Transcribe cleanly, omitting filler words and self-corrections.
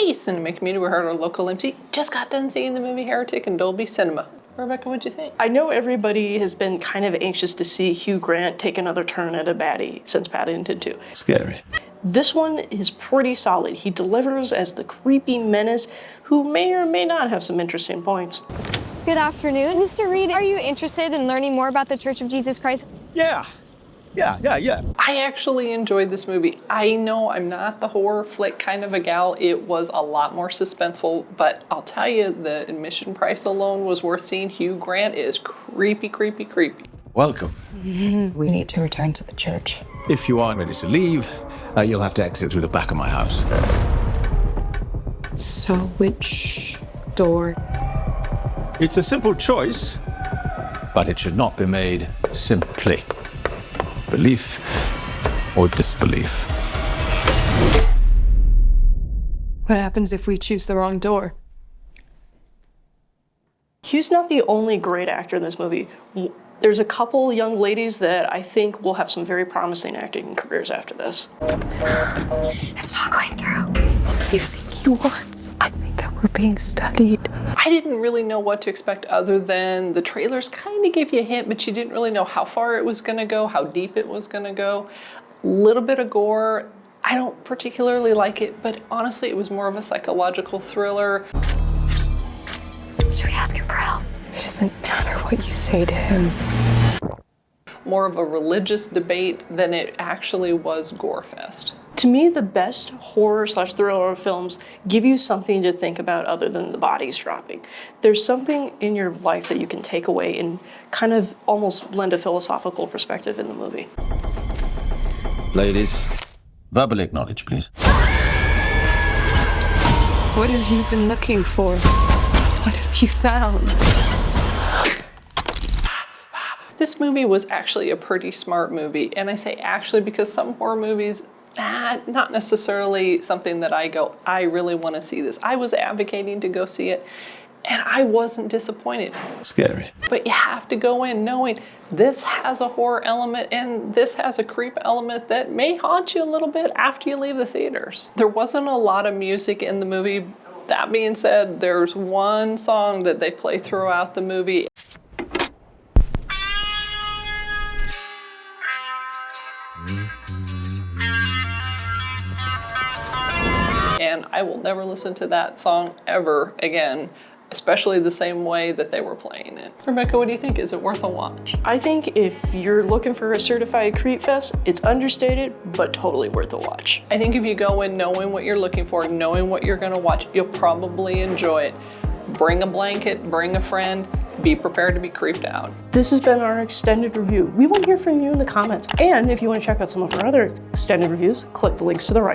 Hey, cinema community, we heard our local MC just got done seeing the movie Heretic in Dolby Cinema. Rebecca, what'd you think? I know everybody has been kind of anxious to see Hugh Grant take another turn at a baddie since Paddington 2. Scary. This one is pretty solid. He delivers as the creepy menace who may or may not have some interesting points. Good afternoon. Mr. Reed, are you interested in learning more about the Church of Jesus Christ? Yeah. I actually enjoyed this movie. I know I'm not the horror flick kind of a gal. It was a lot more suspenseful, but I'll tell you, the admission price alone was worth seeing. Hugh Grant is creepy, creepy, creepy. Welcome. We need to return to the church. If you aren't ready to leave, you'll have to exit through the back of my house. So which door? It's a simple choice, but it should not be made simply. Belief or disbelief. What happens if we choose the wrong door? Hugh's not the only great actor in this movie. There's a couple young ladies that I think will have some very promising acting careers after this. It's not going through. You think he wants? I think that we're being studied. I didn't really know what to expect other than the trailers kind of gave you a hint, but you didn't really know how far it was going to go, how deep it was going to go. A little bit of gore. I don't particularly like it, but honestly, it was more of a psychological thriller. Should we ask him for help? It doesn't matter what you say to him. More of a religious debate than it actually was gore fest. To me, the best horror/thriller films give you something to think about other than the bodies dropping. There's something in your life that you can take away and kind of almost lend a philosophical perspective in the movie. Ladies, verbally acknowledge, please. What have you been looking for? What have you found? This movie was actually a pretty smart movie, and I say actually because some horror movies, not necessarily something that I go, I really want to see this. I was advocating to go see it, and I wasn't disappointed. Scary. But you have to go in knowing this has a horror element and this has a creep element that may haunt you a little bit after you leave the theaters. There wasn't a lot of music in the movie. That being said, there's one song that they play throughout the movie. And I will never listen to that song ever again, especially the same way that they were playing it. Rebecca, what do you think? Is it worth a watch? I think if you're looking for a certified creep fest, it's understated, but totally worth a watch. I think if you go in knowing what you're looking for, knowing what you're gonna watch, you'll probably enjoy it. Bring a blanket, bring a friend, be prepared to be creeped out. This has been our extended review. We want to hear from you in the comments. And if you want to check out some of our other extended reviews, click the links to the right.